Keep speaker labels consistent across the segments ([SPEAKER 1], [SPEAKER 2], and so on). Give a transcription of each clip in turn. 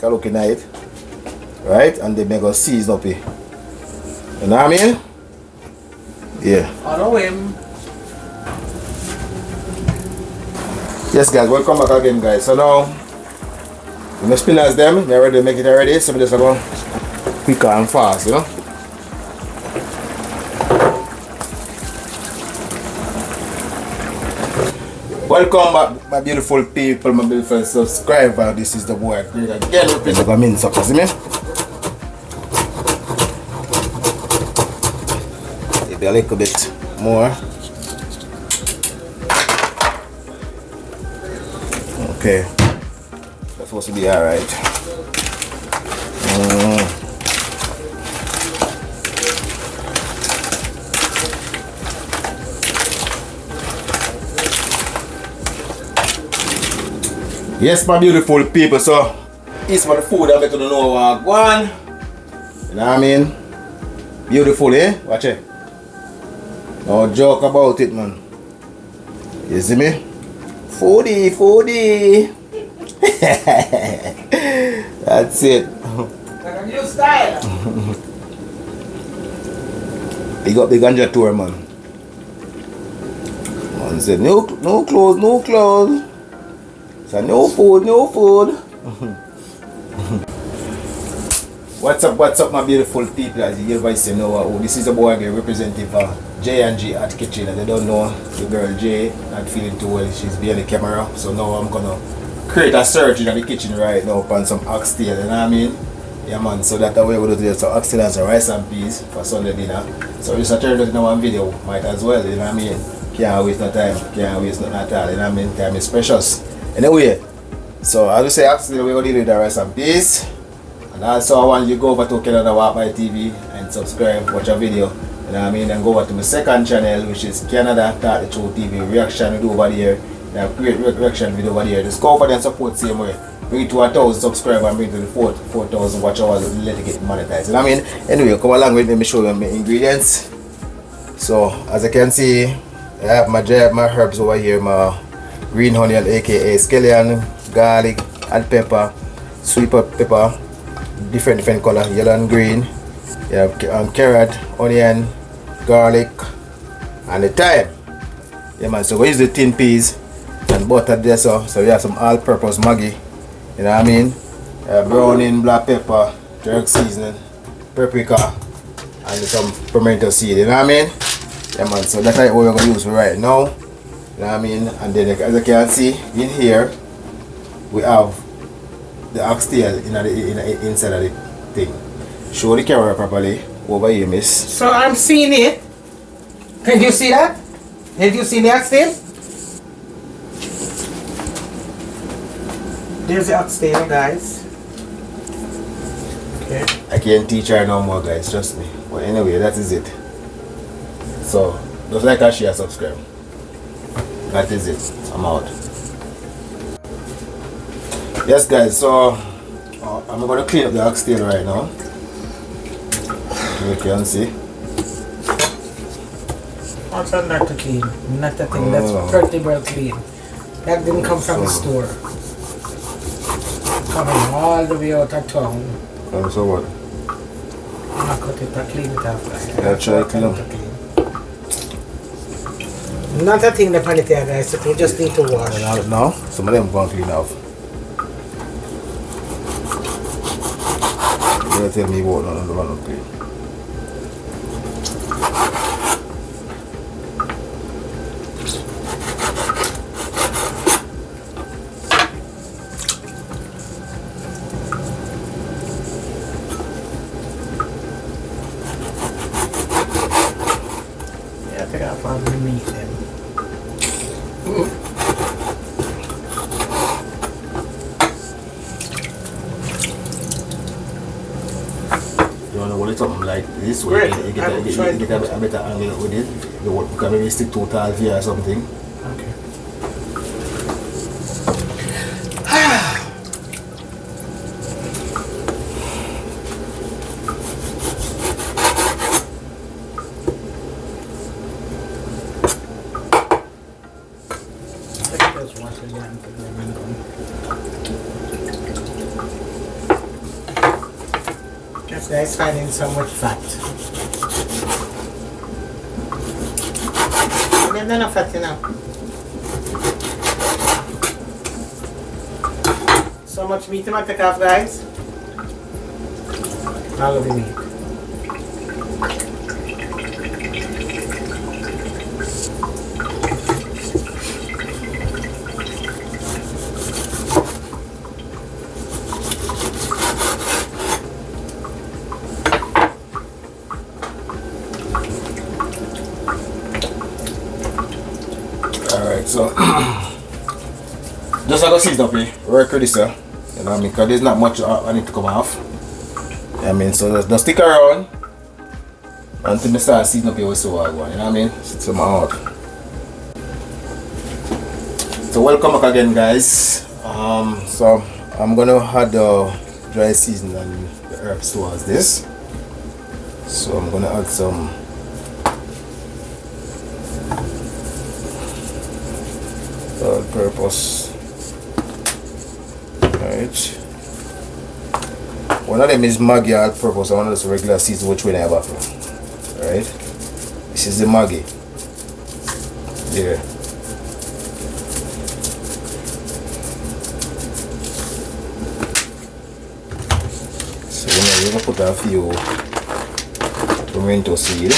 [SPEAKER 1] Looking at it, right? And they make us season up here. You know what I mean? Yeah.
[SPEAKER 2] Follow him.
[SPEAKER 1] Yes, guys, welcome back again, guys. So now, we must spinach them. We already make it already. So we just go quick and fast, you know. Welcome back, my beautiful people, my beautiful subscriber. This is the boy Greg again. We're going to mince up, see me? Maybe a little bit more. Okay, that's supposed to be alright. Yes, my beautiful people, so it's for the food I make you know what I want. You know what I mean? Beautiful, eh? Watch it. No joke about it, man. You see me? Foodie, foodie. That's it.
[SPEAKER 2] Like a new style.
[SPEAKER 1] He got the ganja tour, man. Man said, no clothes, no clothes. So no food, no food. What's up, my beautiful people? As you guys know, this is a boy again, representative of G Hotkitchen. As they don't know, the girl J not feeling too well. She's behind the camera. So now I'm gonna create a search in the kitchen right now upon some oxtail. You know what I mean? Yeah, man. So that's the way we do today. So oxtail and some rice and peas for Sunday dinner. So just turn it into one video, might as well. You know what I mean? Can't waste no time. Can't waste nothing at all. You know what I mean? Time is precious. Anyway, so as we say, oxtail, we're going to deal with the rice and peas. And also, I want you to go over to Canada Walk by TV and subscribe, watch a video. You know what I mean? And go over to my second channel, which is Canada Talk the Truth TV reaction video over there. They have great reaction video over there. Just go over there and support same way. Bring it to 1,000 subscribers and bring it to the 4,000 watch hours and let it get monetized. You know what I mean? Anyway, come along with me, let me show you my ingredients. So, as you can see, I have my herbs over here, my green onion, aka scallion, garlic and pepper, sweet pepper, different color, yellow and green. You have carrot, onion, garlic, and the thyme. Yeah, man. So we use the tin peas and butter there, so you have some all-purpose Maggi. You know what I mean? Browning, black pepper, jerk seasoning, paprika, and some pimento seed. You know what I mean? Yeah, man. So that's what we're gonna use right now. You know what I mean? And then as you can see in here, we have the oxtail inside of the thing. Show the camera properly. Over here, miss.
[SPEAKER 2] So I'm seeing it. Can you see that? Have you seen the oxtail? There's the oxtail, guys. Okay.
[SPEAKER 1] I can't teach her no more, guys. Trust me. But anyway, that is it. So, just like and share, subscribe. That is it. I'm out. Yes, guys. So I'm gonna clean up the oxtail right now. You can see.
[SPEAKER 2] What's not to clean? Not a thing that's pretty well clean. That didn't come from the store. Coming all the way out of town.
[SPEAKER 1] So what?
[SPEAKER 2] I'm not cut it, I clean it after.
[SPEAKER 1] Yeah, try to clean up.
[SPEAKER 2] Not a thing that on it here, guys, so we just need to wash.
[SPEAKER 1] Now, some of them going to clean off. You're going to tell me what none of the one to clean.
[SPEAKER 2] Yeah, I think I'll probably meet them.
[SPEAKER 1] You want to hold it up like this way, you get a better angle with it. You can maybe stick to it here or something.
[SPEAKER 2] Okay. This guy's finding some with fat. There's not enough fat enough. So much meat I'm gonna take off, guys. All of the meat.
[SPEAKER 1] Alright, so just like I season up here, work with this, you know what I mean? Because there's not much I need to come off. I mean, so just stick around until I start seasoning up here with so hard one, you know what I mean? It's my heart. So welcome back again, guys. So I'm gonna add the dry seasoning and the herbs towards this. So I'm gonna add some all-purpose. Right. One of them is Maggi all-purpose, and one is regular season, which one I have. Right. This is the Maggi. There. So we're gonna put a few pimento seed.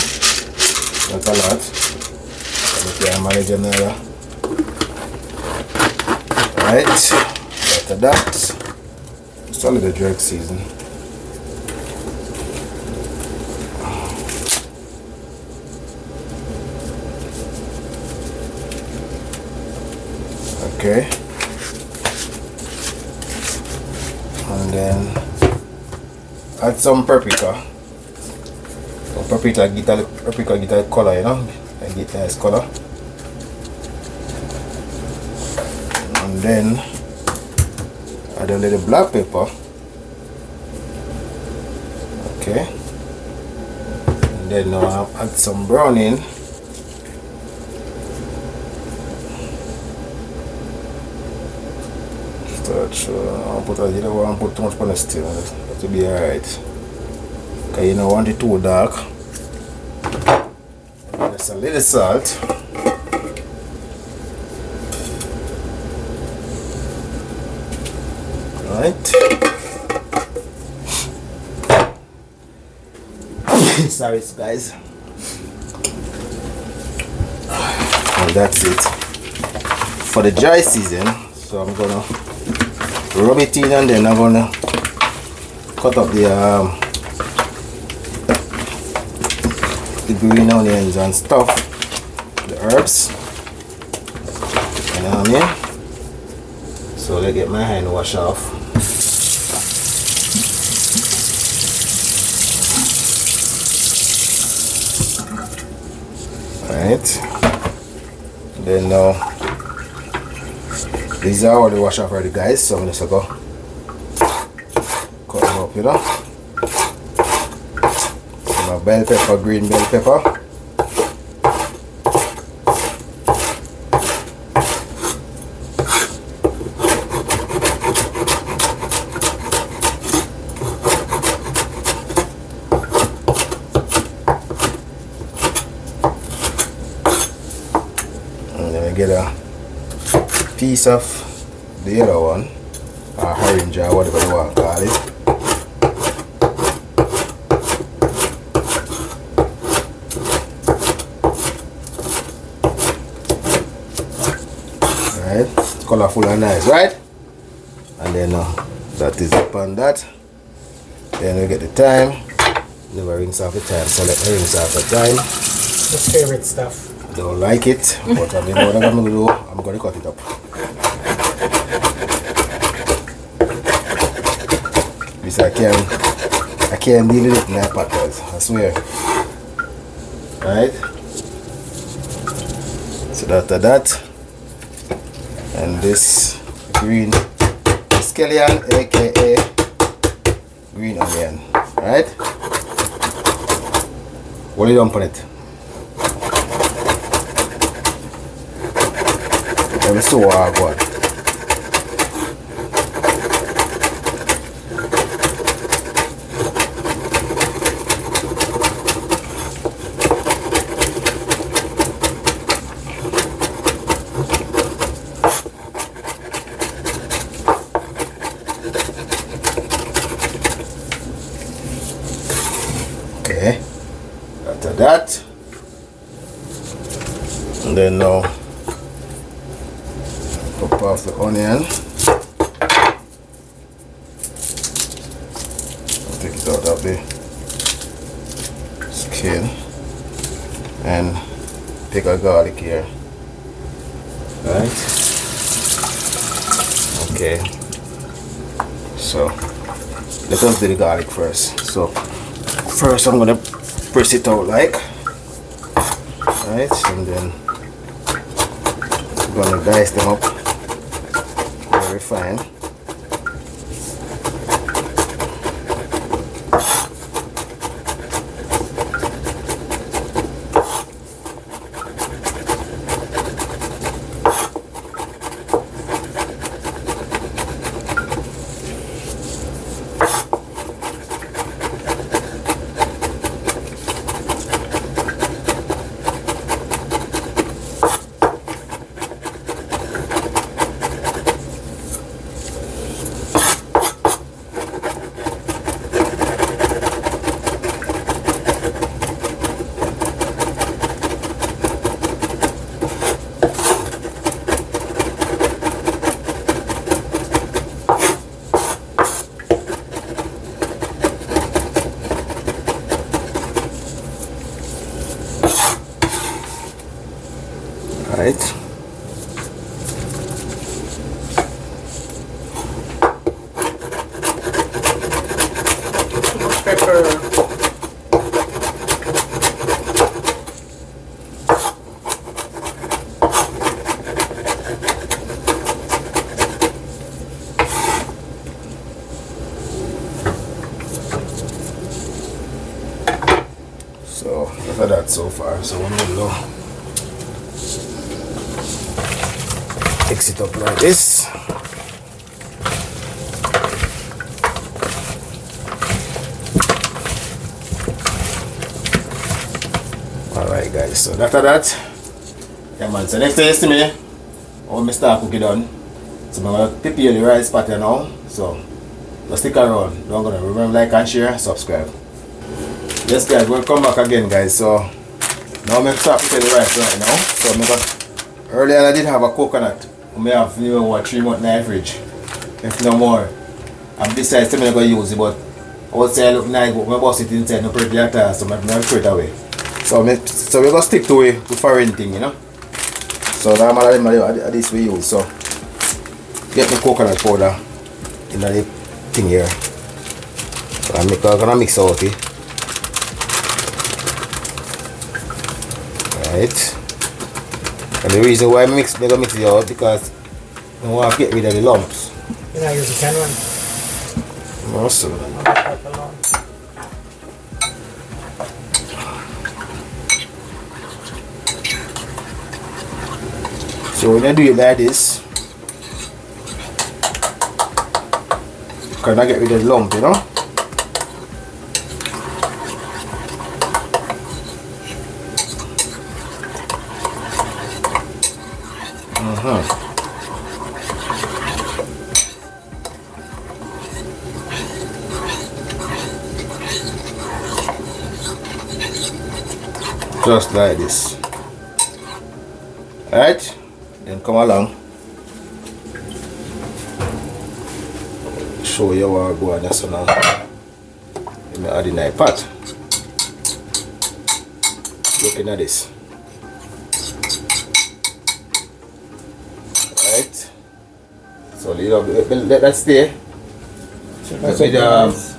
[SPEAKER 1] Not a lot. And I manage another. Right, after that, just a little drug season. Okay, and then add some paprika. Some paprika get a color, you know, and get nice color. And then add a little black pepper. Okay. And then add some browning. I'll put you don't want to put too much on the still. That will be alright. Okay, you don't want it too dark. Just a little salt. Right. Sorry guys. And that's it for the dry season. So I'm gonna rub it in, and then I'm gonna cut up the green onions and stuff, the herbs. You know what I mean? So let's get my hand washed off. Right. Then now these are already washed off already, guys. So I'm just gonna go cut them up, you know. My bell pepper, green bell pepper. Get a piece of the other one, or orange or whatever you want to call it. Right, it's colorful and nice, right? And then that is upon that. Then we get the thyme. Never rinse off the thyme, so let me rinse off the thyme.
[SPEAKER 2] His favorite stuff.
[SPEAKER 1] Don't like it, but I mean, what I'm going to do, I'm going to cut it up. Because I can't deal with it in my pot, guys, I swear. Right? So after that, and this green scallion, aka green onion, right? What do you dump on it? I'm so hard one. Okay. After that, and then now pop off the onion. Take it out of the skin and take a garlic here. Right? Okay. So let us do the garlic first. So first I'm gonna press it out like, right, and then I'm gonna dice them up very fine. Right.
[SPEAKER 2] Pepper.
[SPEAKER 1] So look at that so far. So I'm gonna mix it up like this. Alright guys, so after that, yeah man, so next thing is to me, when I start cooking done, so I'm gonna prepare the rice pattern now. So just stick around, don't gonna remember like and share, subscribe. Yes guys, welcome back again guys. So now I'm gonna start preparing the rice right now. So I'm gonna, earlier I did have a coconut. I may have 3 months in the fridge, if no more. And besides, I'm going to use it, but outside look nice, but I bust it inside, no pretty at all, so I'm going to throw it away. So we're going to stick to it with foreign thing, you know. So that's this we use. So get the coconut powder in the thing here. So I'm going to mix out it. Right. And the reason why I mix it out because I want to get rid of the lumps.
[SPEAKER 2] You know, use the can one.
[SPEAKER 1] Awesome. So when you do it like this, you can get rid of the lump, you know? Just like this. Alright, then come along. Show you what I go on so now. Let me add in the pot. Looking at this. Right. So let that stay.
[SPEAKER 2] So that's it.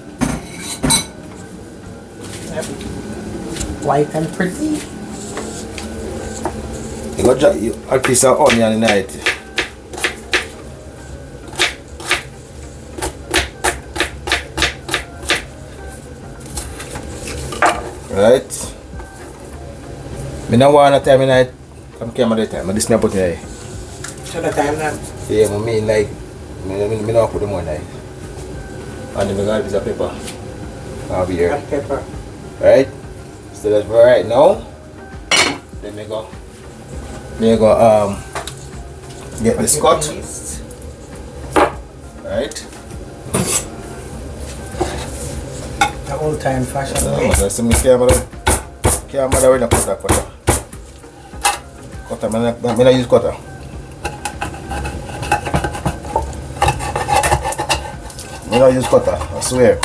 [SPEAKER 2] White and pretty.
[SPEAKER 1] You got a piece of onion in it. Right. I don't want to time in it. Come camera the time. This me put in it.
[SPEAKER 2] So the time now?
[SPEAKER 1] Yeah, I mean like I don't put them on it. And then I got a piece of pepper. Over here.
[SPEAKER 2] Hot pepper.
[SPEAKER 1] Right? So that's right now. Then we go get this cut. Right?
[SPEAKER 2] The old time fashion way.
[SPEAKER 1] I see me camera when I put that cutter. Cutter, I don't use cutter. I don't use cutter, I swear.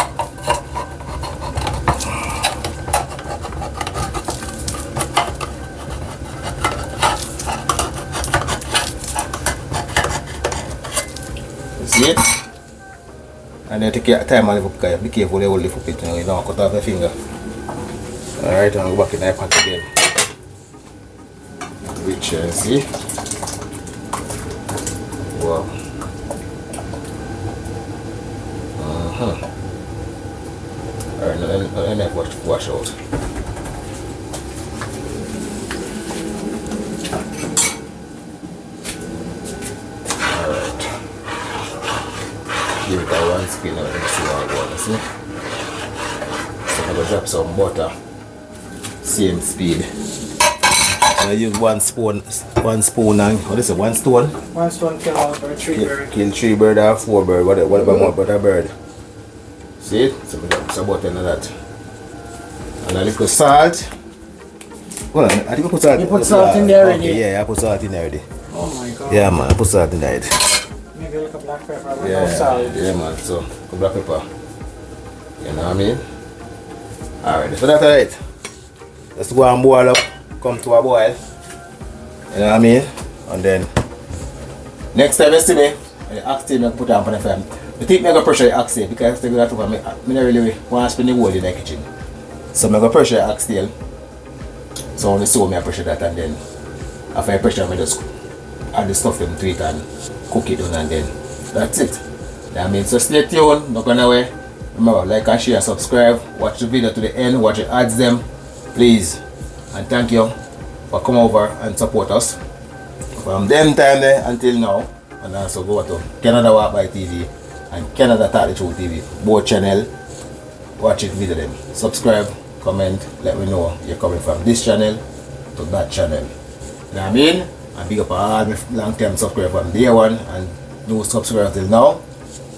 [SPEAKER 1] See it? And then take your time and lift up, be careful you hold lift up it, you don't cut off your finger. Alright, and go back in the pot again. Which, see? Wow. Alright, now let me wash out. Alright. Give it a one spin and see how it goes, see? So I'm going to drop some butter. Same speed. So I use one spoon and what is it? 1 stone?
[SPEAKER 2] 1 stone kill out or 3 birds.
[SPEAKER 1] Kill 3 bird or 4 bird, whatever more but a bird. See it? So we got some butter in that. And a little salt. Well, I think I put salt.
[SPEAKER 2] You put salt in there already?
[SPEAKER 1] Okay, yeah, I put salt in there already.
[SPEAKER 2] Oh my god.
[SPEAKER 1] Yeah man, I put salt in there.
[SPEAKER 2] Maybe like a black pepper, but
[SPEAKER 1] Yeah,
[SPEAKER 2] no salt.
[SPEAKER 1] yeah man, so black pepper. You know what I mean? Alright, so that's alright. Let's go and boil up, come to a boil. You know what I mean? And then next time you see me, the oxtail I put on the fire. I think I go pressure the oxtail because I don't really want to spend the whole in the kitchen. So I go pressure the oxtail. So when you see me I pressure that, and then after I pressure I just add the stuff into it and cook it down, and then that's it. You know what I mean? So stay tuned, not going away. Remember, like and share, subscribe, watch the video to the end, watch the ads them, please. And thank you for coming over and support us from them time there until now. And also go to Canada Walk by TV and Canada Talk the Truth TV, both channel. Watch it, video them, subscribe, comment, let me know you're coming from this channel to that channel. You know what I mean? And big up all my long term subscribers from day one and new subscribers till now.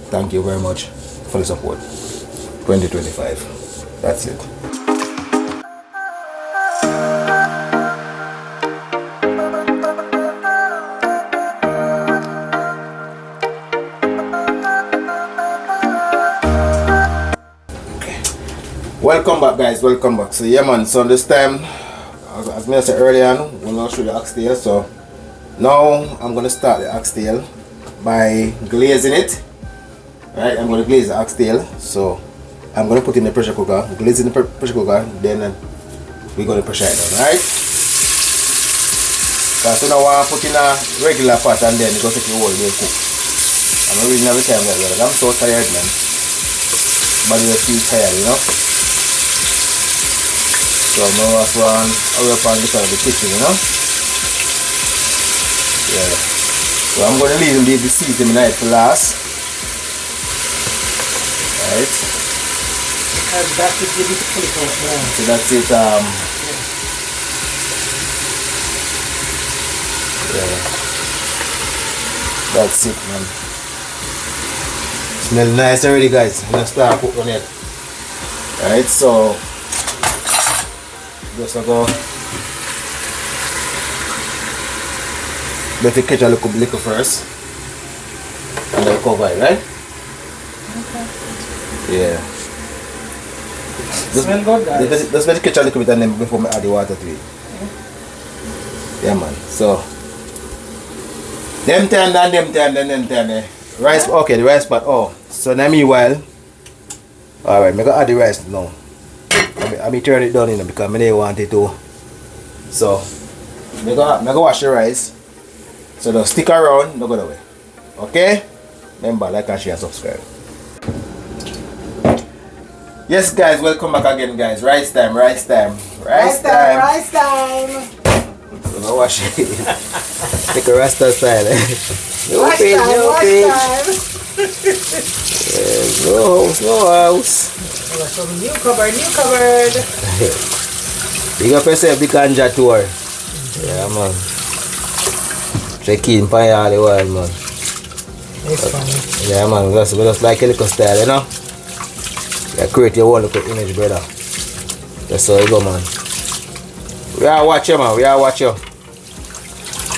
[SPEAKER 1] Thank you very much for the support. 2025. That's it. Welcome back guys, welcome back. So yeah man, so this time as I said earlier on, we'll now show the oxtail. So now I'm gonna start the oxtail by glazing it. Right, I'm gonna glaze the oxtail. So I'm gonna put in the pressure cooker, glaze in the pressure cooker, then we're gonna pressure it down, right? So now I put in a regular pot and then it's gonna take the whole day to cook. I'm reading every time guys, I'm so tired man. Body just feels tired, you know. So now I want to up on the kitchen, you know. Yeah. So I'm gonna leave the seeds in the night for last. Right.
[SPEAKER 2] And that's it, you need to pull it out now.
[SPEAKER 1] So that's it. Yeah. That's it, man. Smell nice already, guys. I'm gonna start cooking on it. Right, so just go. Let it catch a little liquor first, and then cover it, right? Okay. Yeah.
[SPEAKER 2] Smell good, guys.
[SPEAKER 1] Just let it catch a little bit and then before I add the water to it. Yeah man, so them time. Rice, okay, the rice pot. Oh, so now meanwhile, alright, I'm gonna add the rice now. I may turn it down in because I don't want it to. So I'm gonna wash the rice. So just stick around, don't go away. Okay? Remember, like and share and subscribe. Yes guys, welcome back again guys. Rice time.
[SPEAKER 2] Rice time.
[SPEAKER 1] So now wash it. Take a rasta style. No page. Yes, no house.
[SPEAKER 2] New cupboard.
[SPEAKER 1] Big up yourself, big ganja tour. Yeah man. Check in for all the world man.
[SPEAKER 2] It's funny.
[SPEAKER 1] Yeah man, we just like a little style, you know. You create your own little image, brother. That's how you go, man. We are watch you, man. We are watch you.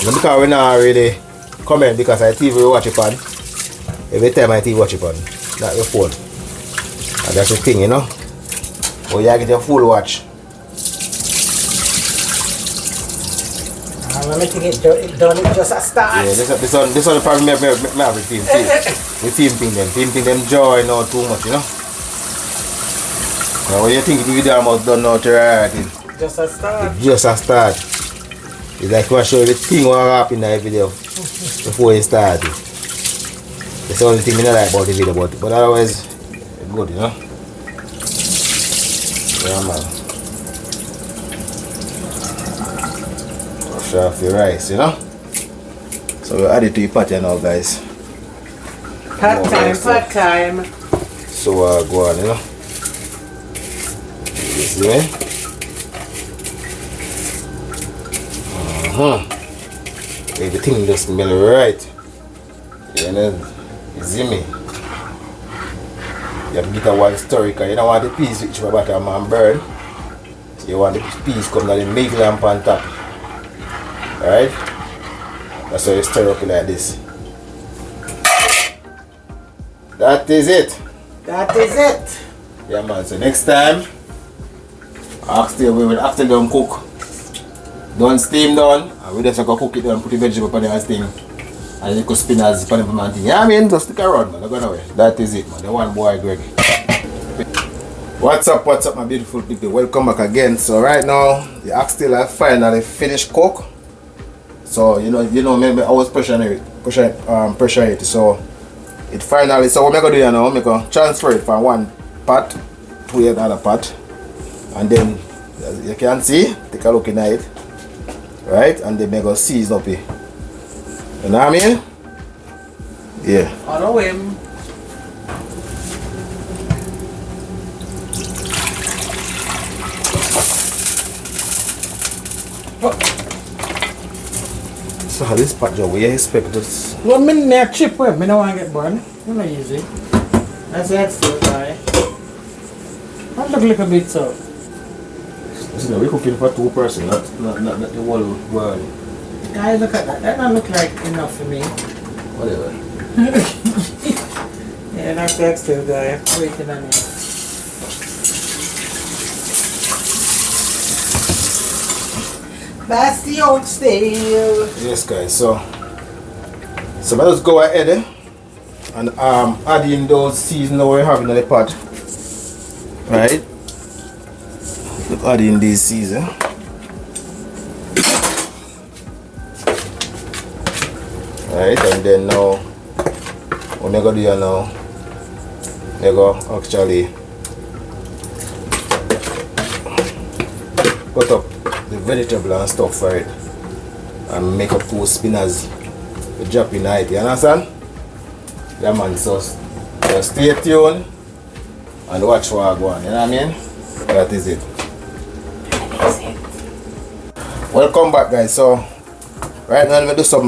[SPEAKER 1] Because we not really comment because I TV we watch it on. Every time I TV watch it on. Not your phone. And that's the thing, you know. But you get your full watch.
[SPEAKER 2] Let me think it done, it just a start.
[SPEAKER 1] Yeah, this one probably me have the film. The film thing them joy not too much, you know. Now when you think the video almost done now to right,
[SPEAKER 2] just a start.
[SPEAKER 1] It's just a start. It's like you want to show you the thing what happened in the video before you start. That's the only thing I don't like about the video, but otherwise it's good, you know. Yeah, man. Wash off the rice, you know. So we add it to the pot now, guys.
[SPEAKER 2] Pot time.
[SPEAKER 1] So go on, you know. You see me? Everything just smell right. You know, you see me? You have to get a one story because you don't want the peas which my butter man burn. So you want the peas come down the milk lamp on top. Alright? That's how you stir up it like this. That is it.
[SPEAKER 2] That is it.
[SPEAKER 1] Yeah, man. So next time, Oxtail, we will after them cook. Don't steam down, and we just go cook it down, put the vegetable on the steam. And you could spinach on the man thing. Yeah, I mean, just stick around, man. Don't go away. That is it, man. The one boy, Greg. What's up, my beautiful people? Welcome back again. So right now, the oxtail I finally finished cook. So you know, maybe I was pressuring it. So it finally. So what I'm gonna do now? I'm gonna transfer it from one pot to another pot, and then as you can see, take a look in it, right? And then I'm gonna season up it. You know what I mean? Yeah.
[SPEAKER 2] On a whim.
[SPEAKER 1] So how this pot job, we expect this?
[SPEAKER 2] Well, me near chip web, me don't want to get burned. You know easy. That's that still guy. I look like a bit so.
[SPEAKER 1] Listen, we're cooking for 2 persons, not the whole world.
[SPEAKER 2] Guys, look at that. That don't look like enough for me.
[SPEAKER 1] Whatever.
[SPEAKER 2] Yeah, that's the Oxtail guy. Waiting on him. That's the Oxtail.
[SPEAKER 1] Yes, guys. So let's go ahead and add in those seasonings we have in the pot. Right? Let's add in these seasonings. Right, and then now what I'm gonna do now, I'm gonna actually put up the vegetable and stuff for it and make up 2 spinach to drop in it, you understand? Yeah, man, so just stay tuned and watch what I go on, you know what I mean? That is it. Welcome back, guys. So right now I'm gonna do some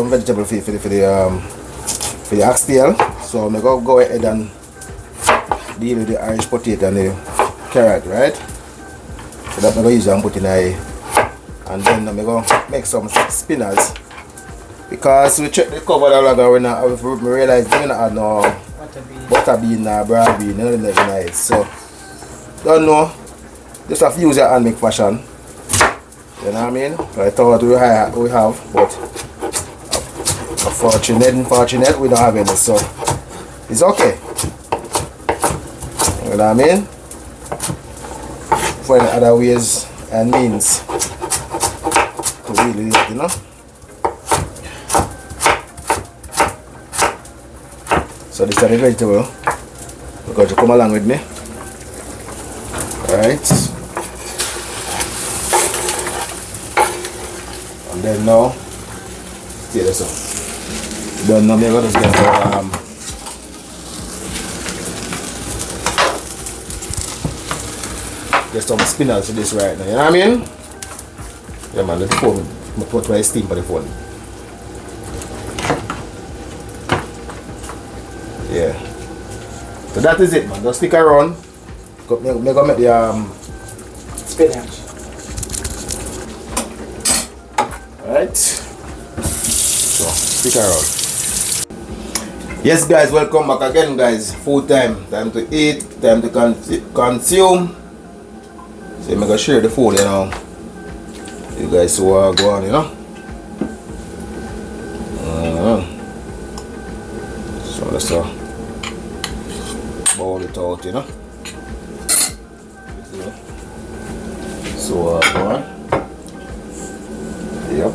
[SPEAKER 1] vegetable for the oxtail. So I'm gonna go ahead and deal with the Irish potato and the carrot, right? So that I'm gonna use and put in there. And then I'm gonna make some spinach. Because we check the cover the log and we realize we not add no butter bean or brown bean, none of that in it. So don't know. Just have to use your hand make fashion. You know what I mean? I thought we have, but unfortunate we don't have any, so it's okay. You know what I mean? Find other ways and means to really do it, you know? So this is the vegetable. You're going to come along with me. Alright. And then now, see this up. Then now I'm going to just get some spinach to this right now, you know what I mean? Yeah man, let's put my steam for the phone. Yeah. So that is it, man. Just stick around. Me go make the
[SPEAKER 2] Spinach.
[SPEAKER 1] Alright. So stick around. Yes guys, welcome back again guys. Food time. Time to eat, time to consume. So I'm gonna share the food, you know. You guys see what I go on, you know. So let's bowl it out, you know. So go on. Yep.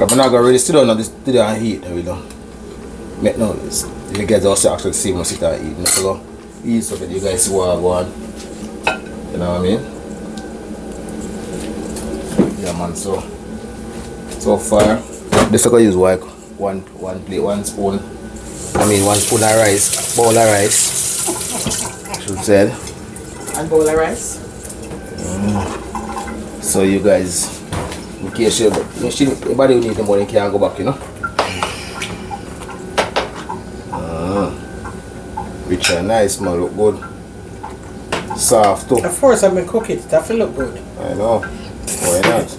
[SPEAKER 1] I'm not gonna really sit down and eat, you know. Make no noise. You guys also actually see me sit and eat. So go eat so that you guys see what I go on. You know what I mean? Yeah man, so far this I gonna use like one plate, 1 spoon. I mean 1 spoon of rice, bowl of rice. Should said.
[SPEAKER 2] 1 bowl of rice.
[SPEAKER 1] So you guys, in case anybody who need the money can go back, you know. Which are nice man, look good. Soft too.
[SPEAKER 2] Of course I'm gonna cook it, that will look good.
[SPEAKER 1] I know. Why not?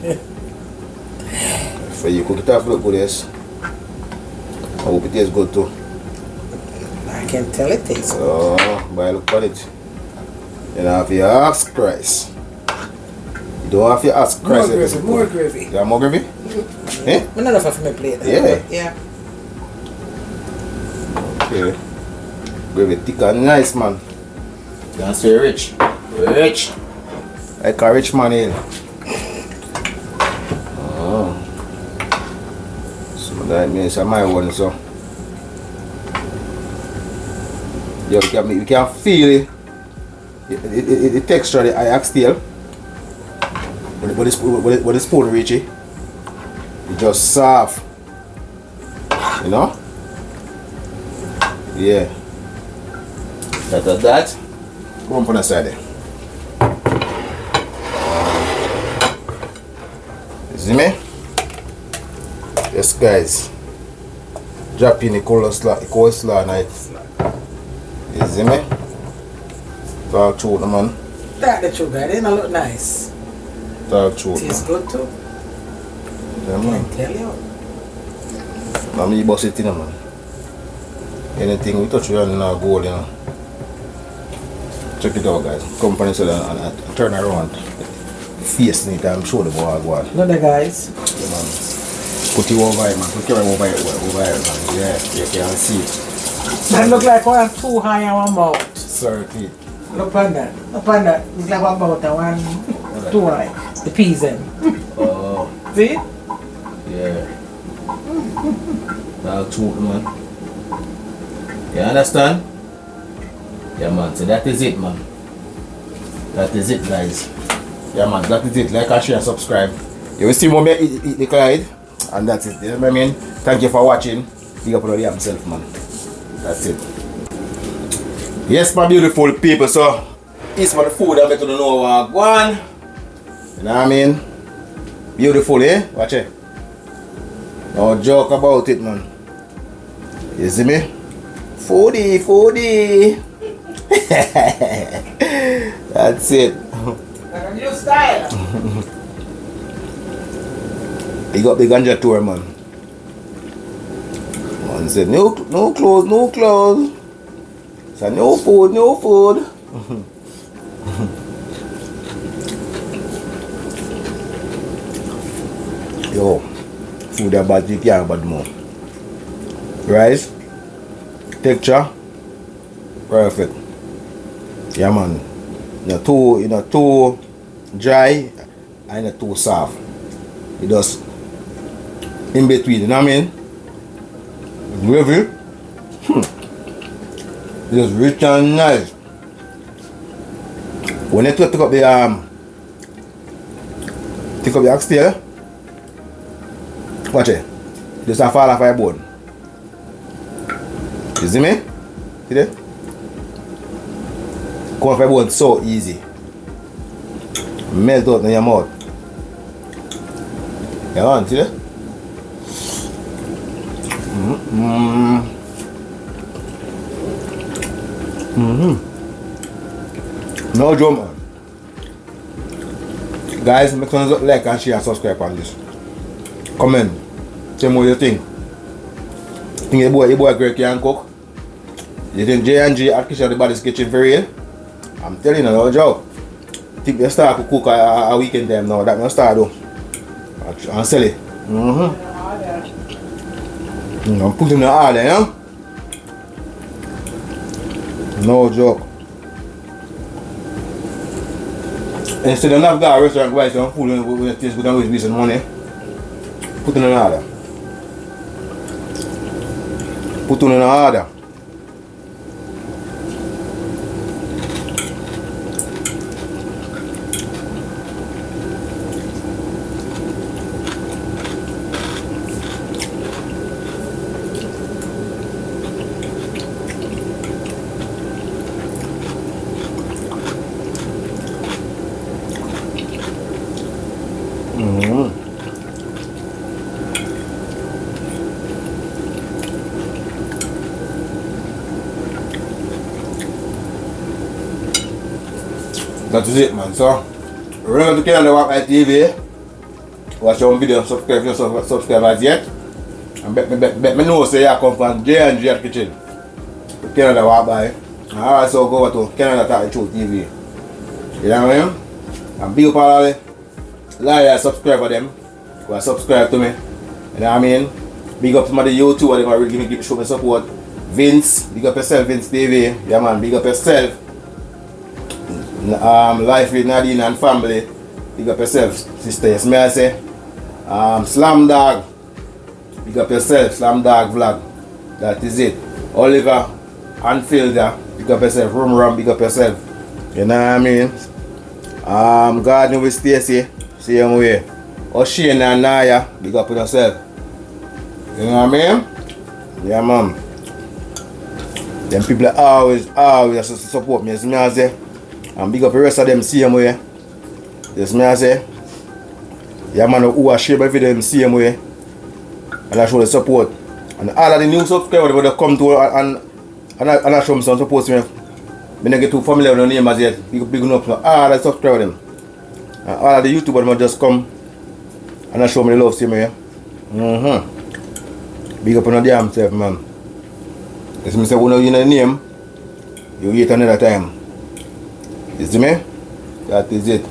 [SPEAKER 1] For you cook it up look good, yes. I hope it tastes good too.
[SPEAKER 2] I can tell it tastes good.
[SPEAKER 1] Oh, but look at it. You don't have to ask Christ. You don't have to ask Christ.
[SPEAKER 2] More gravy.
[SPEAKER 1] You have more gravy? Eh?
[SPEAKER 2] I'm not enough for my plate.
[SPEAKER 1] Yeah.
[SPEAKER 2] Yeah.
[SPEAKER 1] Okay. Gravy thick and nice, man. You can say rich. Rich. Like a rich man here. Oh. So that means I my one, so. You can feel it. The texture of the oxtail. When the spoon reach it, it's just soft. You know? Yeah. That. Come on, put aside there. See me? Yes, guys. Drop in the coleslaw night. You see me? Talk through the man.
[SPEAKER 2] That the truth, guy. They don't look nice.
[SPEAKER 1] Talk through.
[SPEAKER 2] Tastes good too.
[SPEAKER 1] Yeah, man.
[SPEAKER 2] I tell you.
[SPEAKER 1] I'm the boss it in, man. Anything we touch, we are not gold, you know. Check it out, guys. Come from inside and turn around. Face it and show the boy what.
[SPEAKER 2] Look the guys.
[SPEAKER 1] Yeah, man. Put it over it, man. Put it over it, man. Yeah, you can see it.
[SPEAKER 2] That look like one too high on one mouth.
[SPEAKER 1] Certainly.
[SPEAKER 2] Look on that. Look on that. It's like one mouth and one too high. The peas them.
[SPEAKER 1] Oh.
[SPEAKER 2] See?
[SPEAKER 1] Yeah. Now truth, man. You understand? Yeah, man. So that is it, man. That is it, guys. Yeah, man. That is it. Like and share and subscribe. You will see more me eat the Clyde. And that's it. You know what I mean? Thank you for watching. Big up on himself, man. That's it. Yes, my beautiful people. So, it's my food. I make you know what I want. You know what I mean? Beautiful, eh? Watch it. No joke about it, man. You see me? Foodie. That's it.
[SPEAKER 2] Like a new style.
[SPEAKER 1] He got the ganja tour, man. Man said, no clothes. Said, no food. Yo, food are bad, you can't bad more. Rice, texture, perfect. Yeah, man. Not too dry and not too soft. It just in between, you know what I mean? Gravy. It is rich and nice. When you take up the oxtail, watch it. Just a fall off your bone. You see me? See that? Come off your bone so easy. Melt out in your mouth. Yeah, man, see that? No joke, man. Guys, make sure you like and share and subscribe on this. Comment. Tell me what you think. Think your boy Greg can cook? You think J&G Hotkitchen the baddest kitchen for real? I'm telling you, no joke. Think you start to cook a weekend time now. That no start though. And sell it. I'm putting the order, you know? No joke. Instead of not go to a restaurant buy some food when it tastes good and waste money, put in an order. Put in an order. That is it, man. So remember to click on the my TV, watch your video, subscribe if you subscribe as yet. And bet me know say you come from J&G Hotkitchen. Canada walk by. And also go over to Canada Talk the Truth TV. You know what I mean? And big up all of the like subscribe for them. Go and subscribe to me. You know what I mean? Big up to my YouTube, they might really show me support. Vince, big up yourself, Vince TV. Yeah man, big up yourself. Life with Nadine and family. Big up yourself, sister. Yes, may I say? Slam Dog. Big up yourself, Slam Dog Vlog. That is it. Oliver and Fielder. Big up yourself. Rum, big up yourself. You know what I mean? Gardening with Stacy. Same way. O'Shane and Naya. Big up yourself. You know what I mean? Yeah, man. Them people always support me. Yes, may I say? And big up the rest of them same way. Yes, me I say. Yeah man who are share my video them same way. And I show the support. And all of the new subscribers that come to and I show me some support to me. I don't get too familiar with the name as yet. Big enough to all the subscribers them. And all of the YouTubers just come and I show me the love same way. Big up on the damn self, man. Yes, me say when you know the name, you wait another time. You see me? That is it.